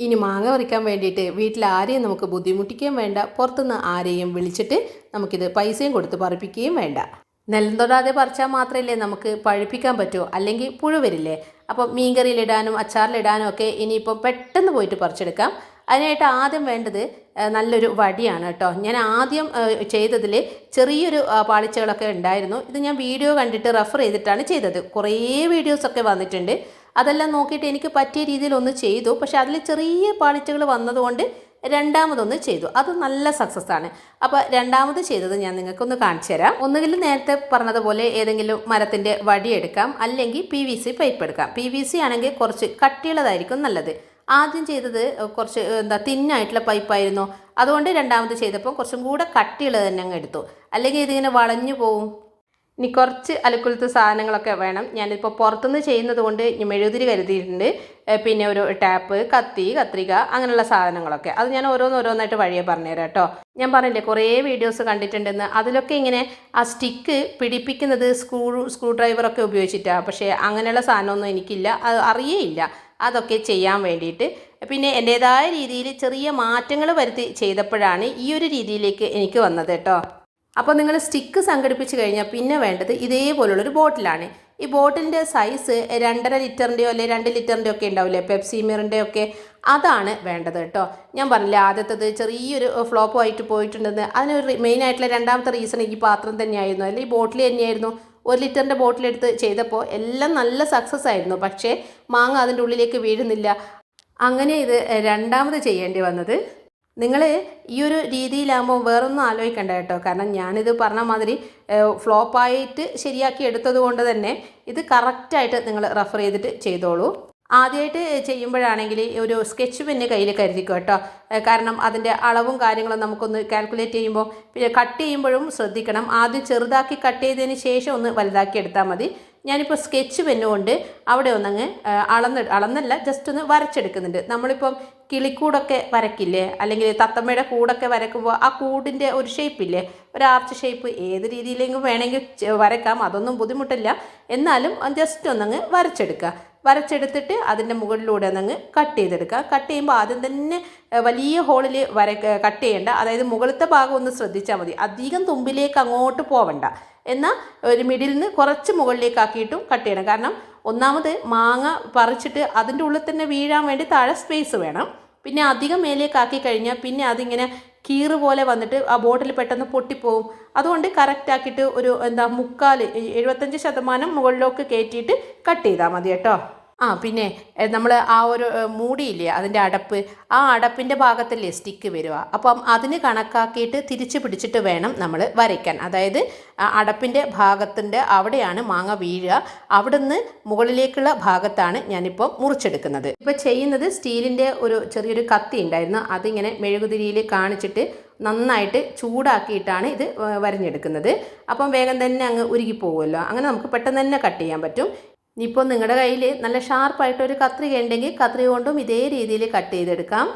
ഇനി മാങ്ങ പറിക്കാൻ വേണ്ടിയിട്ട് വീട്ടിൽ ആരെയും നമുക്ക് ബുദ്ധിമുട്ടിക്കുകയും വേണ്ട, പുറത്തുനിന്ന് ആരെയും വിളിച്ചിട്ട് നമുക്കിത് പൈസയും കൊടുത്ത് പറിപ്പിക്കുകയും വേണ്ട. നിലം തൊടാതെ പറിച്ചാൽ മാത്രമല്ലേ നമുക്ക് പഴുപ്പിക്കാൻ പറ്റുമോ, അല്ലെങ്കിൽ പുഴു വരില്ലേ. അപ്പം മീൻകറിയിലിടാനും അച്ചാറിലിടാനും ഒക്കെ ഇനിയിപ്പം പെട്ടെന്ന് പോയിട്ട് പറിച്ചെടുക്കാം. അതിനായിട്ട് ആദ്യം വേണ്ടത് നല്ലൊരു വടിയാണ് കേട്ടോ. ഞാൻ ആദ്യം ചെയ്തതിൽ ചെറിയൊരു പാളിച്ചകളൊക്കെ ഉണ്ടായിരുന്നു. ഇത് ഞാൻ വീഡിയോ കണ്ടിട്ട് റെഫർ ചെയ്തിട്ടാണ് ചെയ്തത്. കുറേ വീഡിയോസൊക്കെ വന്നിട്ടുണ്ട്, അതെല്ലാം നോക്കിയിട്ട് എനിക്ക് പറ്റിയ രീതിയിൽ ഒന്ന് ചെയ്തു. പക്ഷേ അതിൽ ചെറിയ പാളിച്ചകൾ വന്നതുകൊണ്ട് രണ്ടാമതൊന്ന് ചെയ്തു. അത് നല്ല സക്സസ് ആണ്. അപ്പോൾ രണ്ടാമത് ചെയ്തത് ഞാൻ നിങ്ങൾക്കൊന്ന് കാണിച്ചു തരാം. ഒന്നുകിൽ നേരത്തെ പറഞ്ഞതുപോലെ ഏതെങ്കിലും മരത്തിൻ്റെ വടി എടുക്കാം, അല്ലെങ്കിൽ PVC പൈപ്പ് എടുക്കാം. PVC ആണെങ്കിൽ കുറച്ച് കട്ടിയുള്ളതായിരിക്കും നല്ലത്. ആദ്യം ചെയ്തത് കുറച്ച് തിന്നായിട്ടുള്ള പൈപ്പായിരുന്നു, അതുകൊണ്ട് രണ്ടാമത് ചെയ്തപ്പോൾ കുറച്ചും കൂടെ കട്ടിയുള്ളത് തന്നെ അങ്ങ് എടുത്തു, അല്ലെങ്കിൽ ഇതിങ്ങനെ വളഞ്ഞു പോവും. ഇനി കുറച്ച് അലുക്കുലത്ത് സാധനങ്ങളൊക്കെ വേണം. ഞാനിപ്പോൾ പുറത്തുനിന്ന് ചെയ്യുന്നത് കൊണ്ട് മെഴുകുതിരി കരുതിയിട്ടുണ്ട്, പിന്നെ ഒരു ടാപ്പ്, കത്തി, കത്രിക, അങ്ങനെയുള്ള സാധനങ്ങളൊക്കെ. അത് ഞാൻ ഓരോന്നായിട്ട് വഴിയെ പറഞ്ഞുതരാം കേട്ടോ. ഞാൻ പറഞ്ഞില്ലേ കുറേ വീഡിയോസ് കണ്ടിട്ടുണ്ടെന്ന്, അതിലൊക്കെ ഇങ്ങനെ ആ സ്റ്റിക്ക് പിടിപ്പിക്കുന്നത് സ്ക്രൂ ഡ്രൈവറൊക്കെ ഉപയോഗിച്ചിട്ടാണ്. പക്ഷേ അങ്ങനെയുള്ള സാധനമൊന്നും എനിക്കില്ല, അത് അറിയേയില്ല അതൊക്കെ ചെയ്യാൻ വേണ്ടിയിട്ട്. പിന്നെ എൻ്റേതായ രീതിയിൽ ചെറിയ മാറ്റങ്ങൾ വരുത്തി ചെയ്തപ്പോഴാണ് ഈ ഒരു രീതിയിലേക്ക് എനിക്ക് വന്നത് കേട്ടോ. അപ്പോൾ നിങ്ങൾ സ്റ്റിക്ക് സംഘടിപ്പിച്ച് കഴിഞ്ഞാൽ പിന്നെ വേണ്ടത് ഇതേപോലുള്ളൊരു ബോട്ടിലാണ്. ഈ ബോട്ടിലിൻ്റെ സൈസ് 2.5 ലിറ്ററിൻ്റെയോ അല്ലെങ്കിൽ 2 ലിറ്ററിൻ്റെ ഒക്കെ ഉണ്ടാവില്ലേ, പെപ്സി മിറിൻ്റെ ഒക്കെ, അതാണ് വേണ്ടത് കേട്ടോ. ഞാൻ പറഞ്ഞില്ലേ ആദ്യത്തേത് ചെറിയൊരു ഫ്ലോപ്പ് ആയിട്ട് പോയിട്ടുണ്ടെന്ന്. അതിനൊരു മെയിനായിട്ടുള്ള രണ്ടാമത്തെ റീസൺ ഈ പാത്രം തന്നെയായിരുന്നു, അല്ലെങ്കിൽ ഈ ബോട്ടിൽ തന്നെയായിരുന്നു. 1 ലിറ്ററിൻ്റെ ബോട്ടിലെടുത്ത് ചെയ്തപ്പോൾ എല്ലാം നല്ല സക്സസ് ആയിരുന്നു, പക്ഷേ മാങ്ങ അതിൻ്റെ ഉള്ളിലേക്ക് വീഴുന്നില്ല. അങ്ങനെ ഇത് രണ്ടാമത് ചെയ്യേണ്ടി വന്നത്. നിങ്ങൾ ഈ ഒരു രീതിയിലാകുമ്പോൾ വേറൊന്നും ആലോചിക്കണ്ട കേട്ടോ. കാരണം ഞാനിത് പറഞ്ഞ മാതിരി ഫ്ലോപ്പായിട്ട് ശരിയാക്കി എടുത്തത് കൊണ്ട് തന്നെ ഇത് കറക്റ്റായിട്ട് നിങ്ങൾ റെഫർ ചെയ്തിട്ട് ചെയ്തോളൂ. ആദ്യമായിട്ട് ചെയ്യുമ്പോഴാണെങ്കിൽ ഒരു സ്കെച്ച് പെന്ന് കയ്യിൽ കരുതിക്കോ കേട്ടോ. കാരണം അതിൻ്റെ അളവും കാര്യങ്ങളും നമുക്കൊന്ന് കാൽക്കുലേറ്റ് ചെയ്യുമ്പോൾ, പിന്നെ കട്ട് ചെയ്യുമ്പോഴും ശ്രദ്ധിക്കണം. ആദ്യം ചെറുതാക്കി കട്ട് ചെയ്തതിന് ശേഷം ഒന്ന് വലുതാക്കി എടുത്താൽ മതി. ഞാനിപ്പോൾ സ്കെച്ച് പെന്നുകൊണ്ട് അവിടെ ഒന്നങ്ങ് അളന്നല്ല ജസ്റ്റ് ഒന്ന് വരച്ചെടുക്കുന്നുണ്ട്. നമ്മളിപ്പം കിളിക്കൂടൊക്കെ വരയ്ക്കില്ലേ, അല്ലെങ്കിൽ തത്തമ്മയുടെ കൂടൊക്കെ വരയ്ക്കുമ്പോൾ ആ കൂടിൻ്റെ ഒരു ഷേപ്പില്ലേ, ഒരു ആർച്ച് ഷേപ്പ്, ഏത് രീതിയിലെങ്കിലും വേണമെങ്കിൽ വരയ്ക്കാം, അതൊന്നും ബുദ്ധിമുട്ടില്ല. എന്നാലും ജസ്റ്റ് ഒന്നങ്ങ് വരച്ചെടുത്തിട്ട് അതിൻ്റെ മുകളിലൂടെ ഒന്നങ്ങ് കട്ട് ചെയ്തെടുക്കുക. കട്ട് ചെയ്യുമ്പോൾ ആദ്യം തന്നെ വലിയ ഹോളിൽ കട്ട് ചെയ്യേണ്ട, അതായത് മുകളിലത്തെ ഭാഗം ഒന്ന് ശ്രദ്ധിച്ചാൽ മതി. അധികം തുമ്പിലേക്ക് അങ്ങോട്ട് പോവണ്ട, എന്നാൽ ഒരു മിഡിൽ നിന്ന് കുറച്ച് മുകളിലേക്കാക്കിയിട്ടും കട്ട് ചെയ്യണം. കാരണം ഒന്നാമത് മാങ്ങ പറിച്ചിട്ട് അതിൻ്റെ ഉള്ളിൽ തന്നെ വീഴാൻ വേണ്ടി താഴെ സ്പേസ് വേണം. പിന്നെ അധികം മേലേക്കാക്കി കഴിഞ്ഞാൽ പിന്നെ അതിങ്ങനെ കീറ് പോലെ വന്നിട്ട് ആ ബോട്ടിൽ പെട്ടെന്ന് പൊട്ടിപ്പോവും. അതുകൊണ്ട് കറക്റ്റാക്കിയിട്ട് ഒരു 75% മുകളിലേക്ക് കയറ്റിയിട്ട് കട്ട് ചെയ്താൽ മതി കേട്ടോ. പിന്നെ നമ്മൾ ആ ഒരു മൂടിയില്ലേ അതിൻ്റെ അടപ്പ്, ആ അടപ്പിൻ്റെ ഭാഗത്തല്ലേ സ്റ്റിക്ക് വരിക. അപ്പം അതിന് കണക്കാക്കിയിട്ട് തിരിച്ച് പിടിച്ചിട്ട് വേണം നമ്മൾ വരയ്ക്കാൻ. അതായത് അടപ്പിൻ്റെ ഭാഗത്തിൻ്റെ അവിടെയാണ് മാങ്ങ വീഴുക, അവിടുന്ന് മുകളിലേക്കുള്ള ഭാഗത്താണ് ഞാനിപ്പോൾ മുറിച്ചെടുക്കുന്നത്. ഇപ്പോൾ ചെയ്യുന്നത് സ്റ്റീലിൻ്റെ ഒരു ചെറിയൊരു കത്തി ഉണ്ടായിരുന്നു, അതിങ്ങനെ മെഴുകുതിരിയിൽ കാണിച്ചിട്ട് നന്നായിട്ട് ചൂടാക്കിയിട്ടാണ് ഇത് വരഞ്ഞെടുക്കുന്നത്. അപ്പം വേഗം തന്നെ അങ്ങ് ഉരുകി പോകുമല്ലോ, അങ്ങനെ നമുക്ക് പെട്ടെന്ന് തന്നെ കട്ട് ചെയ്യാൻ പറ്റും. ഇനിയിപ്പോൾ നിങ്ങളുടെ കയ്യിൽ നല്ല ഷാർപ്പായിട്ടൊരു കത്രിക ഉണ്ടെങ്കിൽ കത്രിക കൊണ്ടും ഇതേ രീതിയിൽ കട്ട് ചെയ്തെടുക്കാം.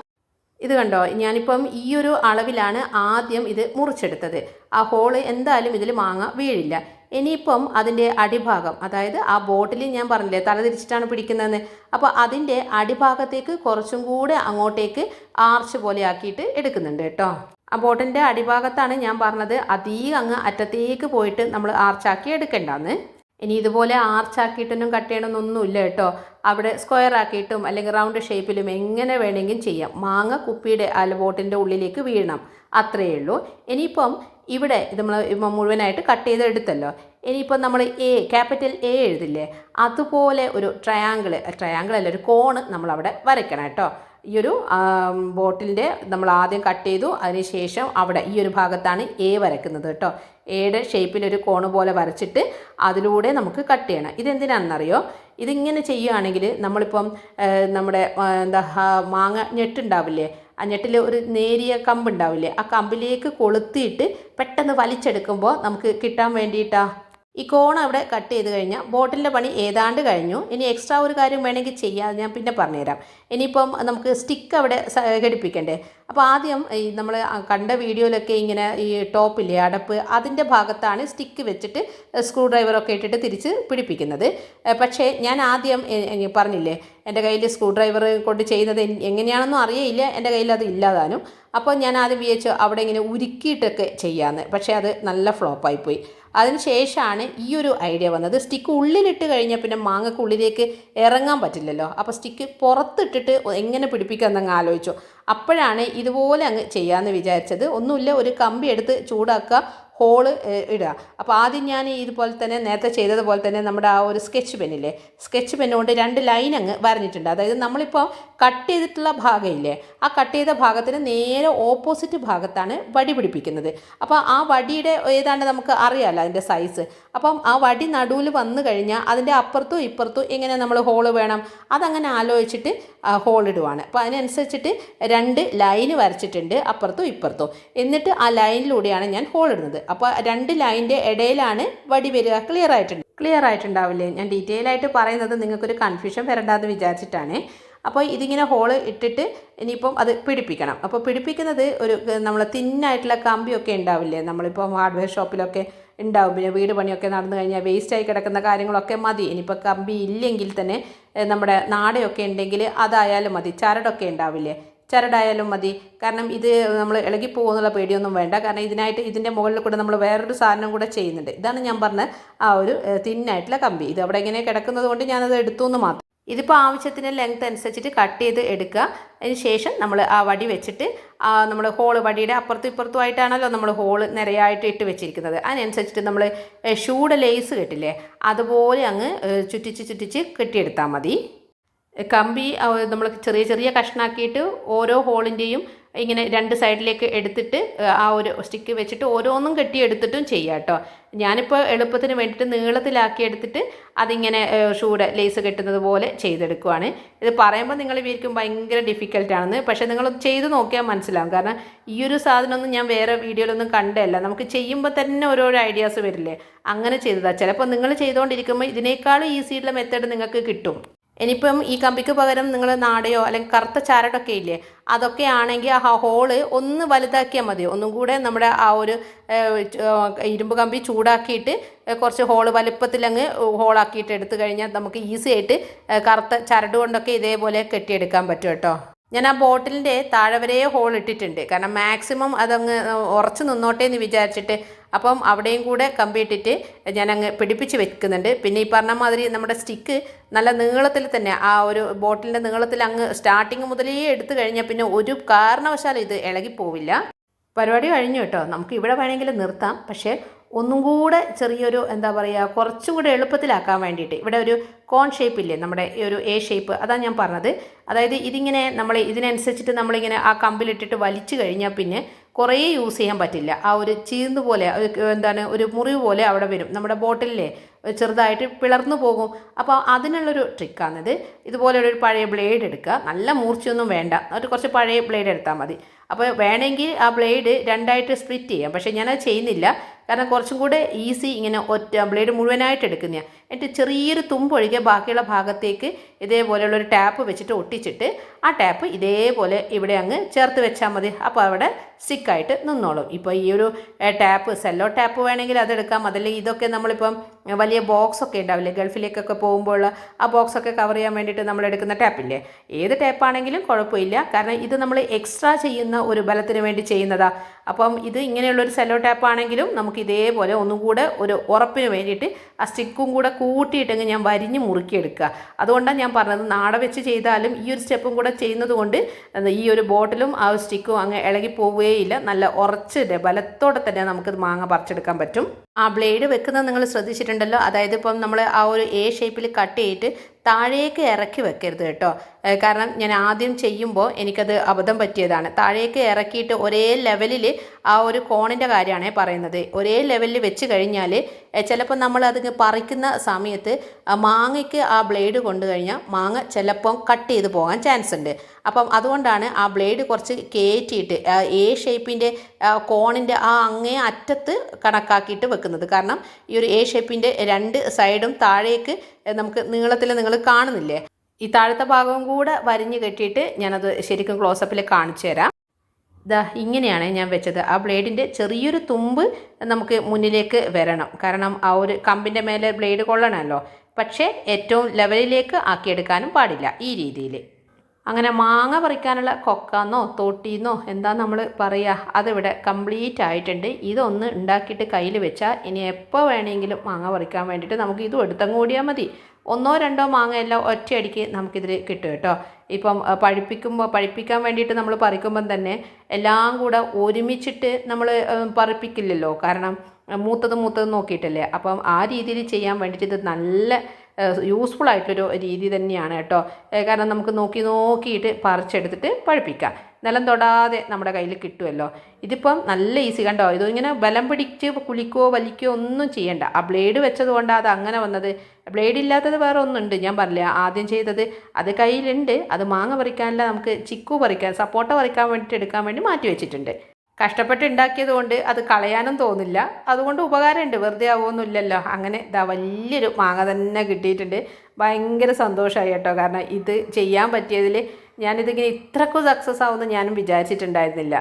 ഇത് കണ്ടോ, ഞാനിപ്പം ഈ ഒരു അളവിലാണ് ആദ്യം ഇത് മുറിച്ചെടുത്തത്. ആ ഹോള് എന്തായാലും ഇതിൽ മാങ്ങ വീഴില്ല. ഇനിയിപ്പം അതിൻ്റെ അടിഭാഗം, അതായത് ആ ബോട്ടിൽ ഞാൻ പറഞ്ഞില്ലേ തലതിരിച്ചിട്ടാണ് പിടിക്കുന്നതെന്ന്, അപ്പോൾ അതിൻ്റെ അടിഭാഗത്തേക്ക് കുറച്ചും കൂടെ അങ്ങോട്ടേക്ക് ആർച്ച് പോലെ ആക്കിയിട്ട് എടുക്കുന്നുണ്ട് കേട്ടോ. ആ ബോട്ടിൻ്റെ അടിഭാഗത്താണ് ഞാൻ പറഞ്ഞത് അധികം അങ്ങ് അറ്റത്തേക്ക് പോയിട്ട് നമ്മൾ ആർച്ചാക്കി എടുക്കേണ്ടെന്ന്. ഇനി ഇതുപോലെ ആർച്ചാക്കിയിട്ടൊന്നും കട്ട് ചെയ്യണമെന്നൊന്നുമില്ല കേട്ടോ. അവിടെ സ്ക്വയർ ആക്കിയിട്ടും അല്ലെങ്കിൽ റൗണ്ട് ഷേപ്പിലും എങ്ങനെ വേണമെങ്കിലും ചെയ്യാം. മാങ്ങ കുപ്പിയുടെ ബോട്ടിൻ്റെ ഉള്ളിലേക്ക് വീഴണം, അത്രയേ ഉള്ളൂ. ഇനിയിപ്പം ഇവിടെ ഇത് നമ്മൾ മുഴുവനായിട്ട് കട്ട് ചെയ്തെടുത്തല്ലോ. ഇനിയിപ്പം നമ്മൾ ക്യാപിറ്റൽ A എഴുതില്ലേ, അതുപോലെ ഒരു ട്രയാങ്കിൾ അല്ല ഒരു കോണ് നമ്മളവിടെ വരയ്ക്കണം കേട്ടോ. ഈ ഒരു ബോട്ടിലിൻ്റെ നമ്മൾ ആദ്യം കട്ട് ചെയ്തു, അതിനുശേഷം അവിടെ ഈ ഒരു ഭാഗത്താണ് A വരയ്ക്കുന്നത് കേട്ടോ. എയുടെ ഷേപ്പിലൊരു കോണ് പോലെ വരച്ചിട്ട് അതിലൂടെ നമുക്ക് കട്ട് ചെയ്യണം. ഇതെന്തിനാണെന്നറിയോ, ഇതിങ്ങനെ ചെയ്യുകയാണെങ്കിൽ നമ്മളിപ്പം നമ്മുടെ മാങ്ങ ഞെട്ടുണ്ടാവില്ലേ, ആ ഞെട്ടിൽ ഒരു നേരിയ കമ്പുണ്ടാവില്ലേ, ആ കമ്പിലേക്ക് കൊളുത്തിയിട്ട് പെട്ടെന്ന് വലിച്ചെടുക്കുമ്പോൾ നമുക്ക് കിട്ടാൻ വേണ്ടിയിട്ടാണ്. ഈ കോൺ അവിടെ കട്ട് ചെയ്ത് കഴിഞ്ഞാൽ ബോട്ടിലിൻ്റെ പണി ഏതാണ്ട് കഴിഞ്ഞു. ഇനി എക്സ്ട്രാ ഒരു കാര്യം വേണമെങ്കിൽ ചെയ്യാം, ഞാൻ പിന്നെ പറഞ്ഞുതരാം. ഇനിയിപ്പം നമുക്ക് സ്റ്റിക്ക് അവിടെ ഘടിപ്പിക്കണ്ടേ. അപ്പോൾ ആദ്യം ഈ നമ്മൾ കണ്ട വീഡിയോയിലൊക്കെ ഇങ്ങനെ ഈ ടോപ്പില്ലേ അടപ്പ്, അതിൻ്റെ ഭാഗത്താണ് സ്റ്റിക്ക് വെച്ചിട്ട് സ്ക്രൂ ഡ്രൈവറൊക്കെ ഇട്ടിട്ട് തിരിച്ച് പിടിപ്പിക്കുന്നത്. പക്ഷേ ഞാൻ ആദ്യം പറഞ്ഞില്ലേ എൻ്റെ കയ്യിൽ സ്ക്രൂ ഡ്രൈവർ കൊണ്ട് ചെയ്യുന്നത് എങ്ങനെയാണെന്നും അറിയില്ല, എൻ്റെ കയ്യിൽ അത് ഇല്ലാതാനും. അപ്പോൾ ഞാൻ ആദ്യം വിചാരിച്ചു അവിടെ ഇങ്ങനെ ഉരുക്കിയിട്ടൊക്കെ ചെയ്യാമെന്ന്. പക്ഷേ അത് നല്ല ഫ്ലോപ്പായിപ്പോയി. അതിന് ശേഷമാണ് ഈ ഒരു ഐഡിയ വന്നത്. സ്റ്റിക്ക് ഉള്ളിലിട്ട് കഴിഞ്ഞാൽ പിന്നെ മാങ്ങക്ക് ഉള്ളിലേക്ക് ഇറങ്ങാൻ പറ്റില്ലല്ലോ. അപ്പോൾ സ്റ്റിക്ക് പുറത്തിട്ടിട്ട് എങ്ങനെ പിടിപ്പിക്കാമെന്നങ്ങ് ആലോചിച്ചു. അപ്പോഴാണ് ഇതുപോലെ അങ്ങ് ചെയ്യാമെന്ന് വിചാരിച്ചത്. ഒന്നുമില്ല, ഒരു കമ്പി എടുത്ത് ചൂടാക്കുക, ഹോള് ഇടുക. അപ്പോൾ ആദ്യം ഞാൻ ഇതുപോലെ തന്നെ നേരത്തെ ചെയ്തതുപോലെ തന്നെ നമ്മുടെ ആ ഒരു സ്കെച്ച് പെന്നില്ലേ, സ്കെച്ച് പെന്നുകൊണ്ട് 2 ലൈൻ അങ്ങ് വരഞ്ഞിട്ടുണ്ട്. അതായത് നമ്മളിപ്പോൾ കട്ട് ചെയ്തിട്ടുള്ള ഭാഗമില്ലേ, ആ കട്ട് ചെയ്ത ഭാഗത്തിന് നേരെ ഓപ്പോസിറ്റ് ഭാഗത്താണ് വടി പിടിപ്പിക്കുന്നത്. അപ്പോൾ ആ വടിയുടെ ഏതാണ്ട് നമുക്ക് അറിയാമല്ലോ അതിൻ്റെ സൈസ്. അപ്പം ആ വടി നടുവിൽ വന്നു കഴിഞ്ഞാൽ അതിൻ്റെ അപ്പുറത്തും ഇപ്പുറത്തും എങ്ങനെ നമ്മൾ ഹോള് വേണം അതങ്ങനെ ആലോചിച്ചിട്ട് ഹോളിടുവാണ്. അപ്പോൾ അതിനനുസരിച്ചിട്ട് 2 ലൈന് വരച്ചിട്ടുണ്ട് അപ്പുറത്തും ഇപ്പുറത്തും. എന്നിട്ട് ആ ലൈനിലൂടെയാണ് ഞാൻ ഹോളിടുന്നത്. അപ്പോൾ 2 ലൈനിൻ്റെ ഇടയിലാണ് വടി വരിക. ക്ലിയർ ആയിട്ടുണ്ടാവില്ലേ? ഞാൻ ഡീറ്റെയിൽ ആയിട്ട് പറയുന്നത് നിങ്ങൾക്കൊരു കൺഫ്യൂഷൻ വരണ്ടെന്ന് വിചാരിച്ചിട്ടാണ്. അപ്പോൾ ഇതിങ്ങനെ ഹോള് ഇട്ടിട്ട് ഇനിയിപ്പം അത് പിടിപ്പിക്കണം. അപ്പോൾ പിടിപ്പിക്കുന്നത് ഒരു നമ്മൾ തിന്നായിട്ടുള്ള കമ്പിയൊക്കെ ഉണ്ടാവില്ലേ, നമ്മളിപ്പോൾ ഹാർഡ്വെയർ ഷോപ്പിലൊക്കെ ഉണ്ടാവും. പിന്നെ വീട് പണിയൊക്കെ നടന്നു കഴിഞ്ഞാൽ വേസ്റ്റായി കിടക്കുന്ന കാര്യങ്ങളൊക്കെ മതി. ഇനിയിപ്പോൾ കമ്പി ഇല്ലെങ്കിൽ തന്നെ നമ്മുടെ നാടയൊക്കെ ഉണ്ടെങ്കിൽ അതായാലും മതി. ചരടൊക്കെ ഉണ്ടാവില്ലേ, ചരടായാലും മതി. കാരണം ഇത് നമ്മൾ ഇളകി പോകുന്നുള്ള പേടിയൊന്നും വേണ്ട. കാരണം ഇതിൻ്റെ മുകളിൽ കൂടെ നമ്മൾ വേറൊരു സാധനം കൂടെ ചെയ്യുന്നുണ്ട്. ഇതാണ് ഞാൻ പറഞ്ഞ ആ ഒരു തിന്നായിട്ടുള്ള കമ്പി. ഇത് അവിടെ ഇങ്ങനെ കിടക്കുന്നത് കൊണ്ട് ഞാനത് എടുത്തു എന്ന് മാത്രം. ഇതിപ്പോൾ ആവശ്യത്തിന് ലെങ്ത് അനുസരിച്ചിട്ട് കട്ട് ചെയ്ത് എടുക്കുക. അതിന് ശേഷം നമ്മൾ ആ വടി വെച്ചിട്ട് നമ്മൾ ഹോള് വടിയുടെ അപ്പുറത്തും ഇപ്പുറത്തും ആയിട്ടാണല്ലോ നമ്മൾ ഹോള് നിരയായിട്ട് ഇട്ട് വെച്ചിരിക്കുന്നത്. അതിനനുസരിച്ചിട്ട് നമ്മൾ ഷൂടെ ലേസ് കെട്ടില്ലേ, അതുപോലെ അങ്ങ് ചുറ്റിച്ച് കെട്ടിയെടുത്താൽ മതി. കമ്പി നമ്മൾ ചെറിയ ചെറിയ കഷ്ണാക്കിയിട്ട് ഓരോ ഹോളിൻ്റെയും ഇങ്ങനെ 2 സൈഡിലേക്ക് എടുത്തിട്ട് ആ ഒരു സ്റ്റിക്ക് വെച്ചിട്ട് ഓരോന്നും കെട്ടിയെടുത്തിട്ടും ചെയ്യാം കേട്ടോ. ഞാനിപ്പോൾ എളുപ്പത്തിന് വേണ്ടിയിട്ട് നീളത്തിലാക്കി എടുത്തിട്ട് അതിങ്ങനെ ഷൂടെ ലേസ് കെട്ടുന്നത് പോലെ ചെയ്തെടുക്കുവാണ്. ഇത് പറയുമ്പോൾ നിങ്ങൾ വിചാരിക്കും ഭയങ്കര ഡിഫിക്കൽട്ടാണെന്ന്. പക്ഷേ നിങ്ങൾ ചെയ്ത് നോക്കിയാൽ മനസ്സിലാവും. കാരണം ഈ ഒരു സാധനമൊന്നും ഞാൻ വേറെ വീഡിയോയിലൊന്നും കണ്ടല്ല. നമുക്ക് ചെയ്യുമ്പോൾ തന്നെ ഓരോരോ ഐഡിയാസ് വരില്ലേ, അങ്ങനെ ചെയ്തതാണ്. ചിലപ്പോൾ നിങ്ങൾ ചെയ്തുകൊണ്ടിരിക്കുമ്പോൾ ഇതിനേക്കാളും ഈസിയുള്ള മെത്തേഡ് നിങ്ങൾക്ക് കിട്ടും. ഇനിയിപ്പം ഈ കമ്പിക്ക് പകരം നിങ്ങൾ നാടയോ അല്ലെങ്കിൽ കറുത്ത ചരടൊക്കെ ഇല്ലേ, അതൊക്കെ ആണെങ്കിൽ ആ ഹോള് ഒന്ന് വലുതാക്കിയാൽ മതി. ഒന്നും കൂടെ നമ്മുടെ ആ ഒരു ഇരുമ്പ് കമ്പി ചൂടാക്കിയിട്ട് കുറച്ച് ഹോള് വലുപ്പത്തിലങ്ങ് ഹോളാക്കിയിട്ട് എടുത്തു കഴിഞ്ഞാൽ നമുക്ക് ഈസി ആയിട്ട് കറുത്ത ചരട് കൊണ്ടൊക്കെ ഇതേപോലെ കെട്ടിയെടുക്കാൻ പറ്റും കേട്ടോ. ഞാൻ ആ ബോട്ടിലിൻ്റെ താഴെ വരെ ഹോൾ ഇട്ടിട്ടുണ്ട്. കാരണം മാക്സിമം അതങ്ങ് ഉറച്ച് നിന്നോട്ടെ എന്ന് വിചാരിച്ചിട്ട്. അപ്പം അവിടെയും കൂടെ കമ്പി ഇട്ടിട്ട് ഞാനങ്ങ് പിടിപ്പിച്ച് വെക്കുന്നുണ്ട്. പിന്നെ ഈ പറഞ്ഞ മാതിരി നമ്മുടെ സ്റ്റിക്ക് നല്ല നീളത്തിൽ തന്നെ ആ ഒരു ബോട്ടിലിൻ്റെ നീളത്തിൽ അങ്ങ് സ്റ്റാർട്ടിങ് മുതലേ എടുത്തു കഴിഞ്ഞാൽ പിന്നെ ഒരു കാരണവശാലും ഇത് ഇളകിപ്പോവില്ല. പരിപാടി കഴിഞ്ഞു കേട്ടോ. നമുക്ക് ഇവിടെ വേണമെങ്കിൽ നിർത്താം. പക്ഷേ ഒന്നും കൂടെ ചെറിയൊരു എന്താ പറയുക, കുറച്ചും കൂടെ എളുപ്പത്തിലാക്കാൻ വേണ്ടിയിട്ട് ഇവിടെ ഒരു കോൺ ഷേപ്പ് ഇല്ലേ, നമ്മുടെ ഈ ഒരു എ ഷേപ്പ്, അതാണ് ഞാൻ പറഞ്ഞത്. അതായത് ഇതിങ്ങനെ നമ്മൾ ഇതിനനുസരിച്ചിട്ട് നമ്മളിങ്ങനെ ആ കമ്പിലിട്ടിട്ട് വലിച്ചു കഴിഞ്ഞാൽ പിന്നെ കുറേ യൂസ് ചെയ്യാൻ പറ്റില്ല. ആ ഒരു ചീർന്ന് പോലെ ഒരു മുറിവ് പോലെ അവിടെ വരും. നമ്മുടെ ബോട്ടിലിലെ ചെറുതായിട്ട് പിളർന്നു പോകും. അപ്പോൾ അതിനുള്ളൊരു ട്രിക്കാണിത്. ഇതുപോലെ ഒരു പഴയ ബ്ലേഡ് എടുക്കുക. നല്ല മൂർച്ചയൊന്നും വേണ്ട, കുറച്ച് പഴയ ബ്ലേഡ് എടുത്താൽ മതി. അപ്പോൾ വേണമെങ്കിൽ ആ ബ്ലേഡ് 2ആയിട്ട് സ്പ്ലിറ്റ് ചെയ്യാം. പക്ഷേ ഞാനത് ചെയ്യുന്നില്ല. കാരണം കുറച്ചും കൂടെ ഈസി ഇങ്ങനെ ഒറ്റ ബ്ലേഡ് മുഴുവനായിട്ട് എടുക്കുന്നതാണ്. എന്നിട്ട് ചെറിയൊരു തുമ്പൊഴികെ ബാക്കിയുള്ള ഭാഗത്തേക്ക് ഇതേപോലെയുള്ളൊരു ടാപ്പ് വെച്ചിട്ട് ഒട്ടിച്ചിട്ട് ആ ടാപ്പ് ഇതേപോലെ ഇവിടെ അങ്ങ് ചേർത്ത് വെച്ചാൽ മതി. അപ്പോൾ അവിടെ സ്റ്റിക്കായിട്ട് നിന്നോളും. ഇപ്പോൾ ഈ ഒരു ടാപ്പ് സെല്ലോ ടാപ്പ് വേണമെങ്കിൽ അതെടുക്കാം. അതല്ലെങ്കിൽ ഇതൊക്കെ നമ്മളിപ്പം വലിയ ബോക്സൊക്കെ ഉണ്ടാവില്ലേ, ഗൾഫിലേക്കൊക്കെ പോകുമ്പോൾ ആ ബോക്സൊക്കെ കവർ ചെയ്യാൻ വേണ്ടിയിട്ട് നമ്മൾ എടുക്കുന്ന ടാപ്പില്ലേ, ഏത് ടാപ്പാണെങ്കിലും കുഴപ്പമില്ല. കാരണം ഇത് നമ്മൾ എക്സ്ട്രാ ചെയ്യുന്ന ഒരു ബലത്തിന് വേണ്ടി ചെയ്യുന്നതാണ്. അപ്പം ഇത് ഇങ്ങനെയുള്ളൊരു സെല്ലോ ടാപ്പാണെങ്കിലും നമുക്ക് ഇതേപോലെ ഒന്നും കൂടെ ഒരു ഉറപ്പിന് വേണ്ടിയിട്ട് ആ സ്റ്റിക്കും കൂടെ കൂട്ടിയിട്ടെങ്കിൽ ഞാൻ വരിഞ്ഞ് മുറുക്കിയെടുക്കുക. അതുകൊണ്ടാണ് ഞാൻ പറഞ്ഞത് നാട വെച്ച് ചെയ്താലും ഈ ഒരു സ്റ്റെപ്പും കൂടെ ചെയ്യുന്നത് കൊണ്ട് ഈ ഒരു ബോട്ടിലും ആ സ്റ്റിക്കും അങ്ങ് ഇളകി പോവുകയില്ല. നല്ല ഉറച്ച് ബലത്തോടെ തന്നെ നമുക്കിത് മാങ്ങ പറിച്ചെടുക്കാൻ പറ്റും. ആ ബ്ലേഡ് വെക്കുന്നത് നിങ്ങൾ ശ്രദ്ധിച്ചിട്ടുണ്ടല്ലോ. അതായത് ഇപ്പം നമ്മൾ ആ ഒരു എ ഷേപ്പിൽ കട്ട് ചെയ്തിട്ട് താഴേക്ക് ഇറക്കി വെക്കരുത് കേട്ടോ. കാരണം ഞാൻ ആദ്യം ചെയ്യുമ്പോൾ എനിക്കത് അബദ്ധം പറ്റിയതാണ്. താഴേക്ക് ഇറക്കിയിട്ട് ഒരേ ലെവലിൽ ആ ഒരു കോണിൻ്റെ കാര്യമാണ് പറയുന്നത്. ഒരേ ലെവലിൽ വെച്ച് കഴിഞ്ഞാൽ ചിലപ്പോൾ നമ്മൾ അത് പറിക്കുന്ന സമയത്ത് മാങ്ങയ്ക്ക് ആ ബ്ലേഡ് കൊണ്ടു കഴിഞ്ഞാൽ മാങ്ങ ചിലപ്പം കട്ട് ചെയ്ത് പോകാൻ ചാൻസ് ഉണ്ട്. അപ്പം അതുകൊണ്ടാണ് ആ ബ്ലേഡ് കുറച്ച് കയറ്റിയിട്ട് എ ഷേപ്പിൻ്റെ കോണിൻ്റെ ആ അങ്ങേ അറ്റത്ത് കണക്കാക്കിയിട്ട് വെക്കുന്നത്. കാരണം ഈ ഒരു എ ഷേപ്പിൻ്റെ രണ്ട് സൈഡും താഴേക്ക് നമുക്ക് നീളത്തിൽ നിങ്ങൾ കാണുന്നില്ലേ, ഈ താഴത്തെ ഭാഗവും കൂടെ വരിഞ്ഞ് കെട്ടിയിട്ട് ഞാനത് ശരിക്കും ക്ലോസപ്പിൽ കാണിച്ചു തരാം. ഇതാ ഇങ്ങനെയാണ് ഞാൻ വെച്ചത്. ആ ബ്ലേഡിൻ്റെ ചെറിയൊരു തുമ്പ് നമുക്ക് മുന്നിലേക്ക് വരണം, കാരണം ആ ഒരു കമ്പിൻ്റെ മേലെ ബ്ലേഡ് കൊള്ളണമല്ലോ. പക്ഷേ ഏറ്റവും ലെവലിലേക്ക് ആക്കിയെടുക്കാനും പാടില്ല. ഈ രീതിയിൽ അങ്ങനെ മാങ്ങ പറിക്കാനുള്ള കൊക്കാന്നോ തോട്ടീന്നോ എന്താ നമ്മൾ പറയുക, അതിവിടെ കംപ്ലീറ്റ് ആയിട്ടുണ്ട്. ഇതൊന്ന് ഉണ്ടാക്കിയിട്ട് കയ്യിൽ വെച്ചാൽ ഇനി എപ്പോൾ വേണമെങ്കിലും മാങ്ങ പറിക്കാൻ വേണ്ടിയിട്ട് നമുക്ക് ഇതും എടുത്തങ്ങ് ഓടിയാൽ മതി. ഒന്നോ രണ്ടോ മാങ്ങ എല്ലാം ഒറ്റയടിക്ക് നമുക്കിതിൽ കിട്ടും കേട്ടോ. ഇപ്പം പഴിപ്പിക്കാൻ വേണ്ടിയിട്ട് നമ്മൾ പറിക്കുമ്പം തന്നെ എല്ലാം കൂടെ ഒരുമിച്ചിട്ട് നമ്മൾ പറിപ്പിക്കില്ലല്ലോ, കാരണം മൂത്തത് നോക്കിയിട്ടല്ലേ. അപ്പം ആ രീതിയിൽ ചെയ്യാൻ വേണ്ടിയിട്ട് ഇത് നല്ല യൂസ്ഫുൾ ആയിട്ടൊരു രീതി തന്നെയാണ് കേട്ടോ. കാരണം നമുക്ക് നോക്കിയിട്ട് പറിച്ചെടുത്തിട്ട് പഴുപ്പിക്കാം. നിലം തൊടാതെ നമ്മുടെ കയ്യിൽ കിട്ടുമല്ലോ. ഇതിപ്പം നല്ല ഈസി കണ്ടോ. ഇതിങ്ങനെ ബലം പിടിച്ച് കുലിക്കോ വലിക്കോ ഒന്നും ചെയ്യണ്ട. ആ ബ്ലേഡ് വെച്ചത് കൊണ്ടാണ് അത് അങ്ങനെ വന്നത്. ബ്ലേഡ് ഇല്ലാത്തത് വേറെ ഒന്നുണ്ട്, ഞാൻ പറഞ്ഞില്ല ആദ്യം ചെയ്തത്. അത് കയ്യിലുണ്ട്. അത് മാങ്ങ പറിക്കാനല്ല, നമുക്ക് ചിക്കു പറിക്കാൻ സപ്പോട്ട പറിക്കാൻ വേണ്ടിയിട്ട് എടുക്കാൻ വേണ്ടി മാറ്റി വെച്ചിട്ടുണ്ട്. കഷ്ടപ്പെട്ട് ഉണ്ടാക്കിയത് കൊണ്ട് അത് കളയാനും തോന്നില്ല. അതുകൊണ്ട് ഉപകാരമുണ്ട്, വെറുതെ ആവുമൊന്നുമില്ലല്ലോ. അങ്ങനെ ഇതാ വലിയൊരു മാങ്ങ തന്നെ കിട്ടിയിട്ടുണ്ട്. ഭയങ്കര സന്തോഷമായി കേട്ടോ. കാരണം ഇത് ചെയ്യാൻ പറ്റിയതിൽ ഞാനിതിങ്ങനെ ഇത്രക്കും സക്സസ് ആവുമെന്ന് ഞാനും വിചാരിച്ചിട്ടുണ്ടായിരുന്നില്ല.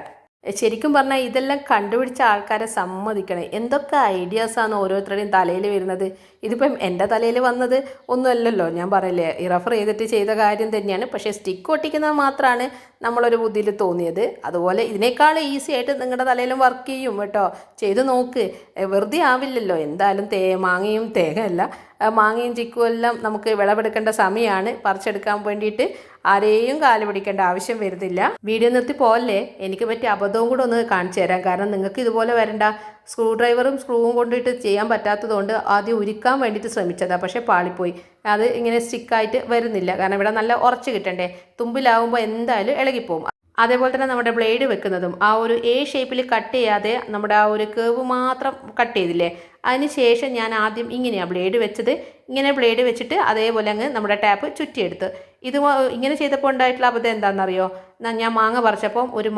ശരിക്കും പറഞ്ഞാൽ ഇതെല്ലാം കണ്ടുപിടിച്ച ആൾക്കാരെ സമ്മതിക്കണം. എന്തൊക്കെ ഐഡിയാസാണ് ഓരോരുത്തരുടെയും തലയിൽ വരുന്നത്. ഇതിപ്പം എൻ്റെ തലയിൽ വന്നത് ഒന്നുമല്ലല്ലോ, ഞാൻ പറയില്ലേ, റെഫർ ചെയ്തിട്ട് ചെയ്ത കാര്യം തന്നെയാണ്. പക്ഷേ സ്റ്റിക്ക് ഒട്ടിക്കുന്നത് മാത്രമാണ് നമ്മളൊരു ബുദ്ധിയിൽ തോന്നിയത്. അതുപോലെ ഇതിനേക്കാൾ ഈസി ആയിട്ട് നിങ്ങളുടെ തലയിലും വർക്ക് ചെയ്യും കേട്ടോ. ചെയ്ത് നോക്ക്, വെറുതെ ആവില്ലല്ലോ. എന്തായാലും മാങ്ങയും തേങ്ങയല്ല, മാങ്ങയും ചിക്കും എല്ലാം നമുക്ക് വിളവെടുക്കേണ്ട സമയമാണ്. പറിച്ചെടുക്കാൻ വേണ്ടിയിട്ട് ആരെയും കാല് പിടിക്കേണ്ട ആവശ്യം വരുന്നില്ല. വീഡിയോ നിർത്തി പോകല്ലേ, എനിക്ക് പറ്റിയ അബദ്ധവും കൂടെ ഒന്ന് കാണിച്ചു തരാം. കാരണം നിങ്ങൾക്ക് ഇതുപോലെ വരണ്ട. സ്ക്രൂ ഡ്രൈവറും സ്ക്രൂവും കൊണ്ടിട്ട് ചെയ്യാൻ പറ്റാത്തതുകൊണ്ട് ആദ്യം ഉരുക്കാൻ വേണ്ടിയിട്ട് ശ്രമിച്ചതാണ്, പക്ഷേ പാളിപ്പോയി. അത് ഇങ്ങനെ സ്റ്റിക്കായിട്ട് വരുന്നില്ല, കാരണം ഇവിടെ നല്ല ഉറച്ച് കിട്ടണ്ടേ. തുമ്പിലാവുമ്പോൾ എന്തായാലും ഇളകിപ്പോവും. അതേപോലെ തന്നെ നമ്മുടെ ബ്ലേഡ് വെക്കുന്നതും ആ ഒരു എ ഷേപ്പിൽ കട്ട് ചെയ്യാതെ നമ്മുടെ ആ ഒരു കേവ് മാത്രം കട്ട് ചെയ്തില്ലേ, അതിന് ശേഷം ഞാൻ ആദ്യം ഇങ്ങനെയാണ് ബ്ലേഡ് വെച്ചത്. ഇങ്ങനെ ബ്ലേഡ് വെച്ചിട്ട് അതേപോലെ അങ്ങ് നമ്മുടെ ടാപ്പ് ചുറ്റിയെടുത്ത്. ഇത് ഇങ്ങനെ ചെയ്തപ്പോൾ ഉണ്ടായിട്ടുള്ള അബദ്ധം എന്താണെന്നറിയോ, ഞാൻ മാങ്ങ പറിച്ചപ്പം ഒരു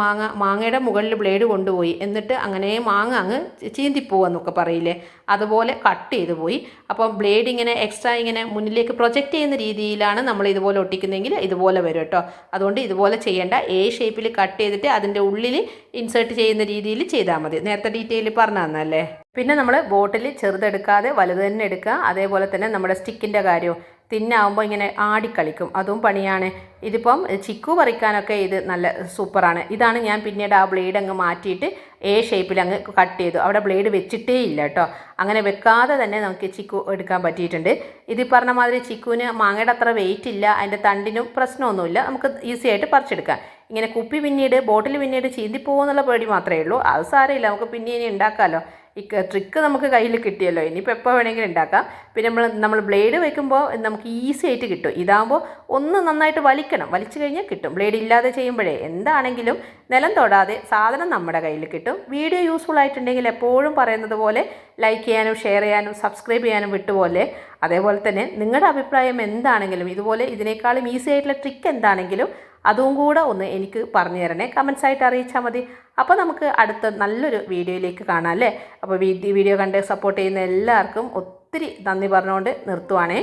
മാങ്ങയുടെ മുകളിൽ ബ്ലേഡ് കൊണ്ടുപോയി. എന്നിട്ട് അങ്ങനെ മാങ്ങ അങ്ങ് ചീന്തിപ്പോവെന്നൊക്കെ പറയില്ലേ, അതുപോലെ കട്ട് ചെയ്ത് പോയി. അപ്പം ബ്ലേഡ് ഇങ്ങനെ എക്സ്ട്രാ ഇങ്ങനെ മുന്നിലേക്ക് പ്രൊജക്റ്റ് ചെയ്യുന്ന രീതിയിലാണ് നമ്മൾ ഇതുപോലെ ഒട്ടിക്കുന്നതെങ്കിൽ ഇതുപോലെ വരും കേട്ടോ. അതുകൊണ്ട് ഇതുപോലെ ചെയ്യേണ്ട. എ ഷേപ്പിൽ കട്ട് ചെയ്തിട്ട് അതിൻ്റെ ഉള്ളിൽ ഇൻസേർട്ട് ചെയ്യുന്ന രീതിയിൽ ചെയ്താൽ മതി. നേരത്തെ ഡീറ്റെയിൽ പറഞ്ഞു തന്നല്ലേ. പിന്നെ നമ്മൾ ബോട്ടിൽ ചെറുതെടുക്കാതെ വലുത് തന്നെ എടുക്കുക. അതേപോലെ തന്നെ നമ്മുടെ സ്റ്റിക്കിൻ്റെ കാര്യവും തിന്നാവുമ്പോൾ ഇങ്ങനെ ആടിക്കളിക്കും, അതും പണിയാണ്. ഇതിപ്പം ചിക്കു പറിക്കാനൊക്കെ ഇത് നല്ല സൂപ്പറാണ്. ഇതാണ് ഞാൻ പിന്നീട് ആ ബ്ലേഡ് അങ്ങ് മാറ്റിയിട്ട് എ ഷേപ്പിൽ അങ്ങ് കട്ട് ചെയ്തു. അവിടെ ബ്ലേഡ് വെച്ചിട്ടേ ഇല്ല കേട്ടോ. അങ്ങനെ വെക്കാതെ തന്നെ നമുക്ക് ചിക്കു എടുക്കാൻ പറ്റിയിട്ടുണ്ട്. ഇത് പറഞ്ഞ മാതിരി ചിക്കുവിന് മാങ്ങയുടെ അത്ര വെയിറ്റ് ഇല്ല, അതിൻ്റെ തണ്ടിനും പ്രശ്നമൊന്നുമില്ല, നമുക്ക് ഈസി ആയിട്ട് പറിച്ചെടുക്കാം. ഇങ്ങനെ ബോട്ടിൽ പിന്നീട് ചീന്തിപ്പോകുന്നുള്ള പേടി മാത്രമേ ഉള്ളൂ. അത് സാരമില്ല, നമുക്ക് പിന്നെ ഇനി ഉണ്ടാക്കാമല്ലോ. ഈ ട്രിക്ക് നമുക്ക് കയ്യിൽ കിട്ടിയല്ലോ, ഇനിയിപ്പോൾ എപ്പോൾ വേണമെങ്കിലും ഉണ്ടാക്കാം. പിന്നെ നമ്മൾ ബ്ലേഡ് വയ്ക്കുമ്പോൾ നമുക്ക് ഈസി ആയിട്ട് കിട്ടും. ഇതാകുമ്പോൾ ഒന്ന് നന്നായിട്ട് വലിച്ചു കഴിഞ്ഞാൽ കിട്ടും. ബ്ലേഡ് ഇല്ലാതെ ചെയ്യുമ്പോഴേ എന്താണെങ്കിലും നിലം തൊടാതെ സാധനം നമ്മുടെ കയ്യിൽ കിട്ടും. വീഡിയോ യൂസ്ഫുൾ ആയിട്ടുണ്ടെങ്കിൽ എപ്പോഴും പറയുന്നത് പോലെ ലൈക്ക് ചെയ്യാനും ഷെയർ ചെയ്യാനും സബ്സ്ക്രൈബ് ചെയ്യാനും വിട്ടുപോലെ. അതേപോലെ തന്നെ നിങ്ങളുടെ അഭിപ്രായം എന്താണെങ്കിലും ഇതുപോലെ ഇതിനേക്കാളും ഈസി ആയിട്ടുള്ള ട്രിക്ക് എന്താണെങ്കിലും അതും കൂടെ ഒന്ന് എനിക്ക് പറഞ്ഞു തരണേ, കമൻസ് ആയിട്ട് അറിയിച്ചാൽ മതി. അപ്പോൾ നമുക്ക് അടുത്ത നല്ലൊരു വീഡിയോയിലേക്ക് കാണാം അല്ലേ. അപ്പോൾ വീഡിയോ കണ്ട് സപ്പോർട്ട് ചെയ്യുന്ന എല്ലാവർക്കും ഒത്തിരി നന്ദി പറഞ്ഞുകൊണ്ട് നിർത്തുവാണേ.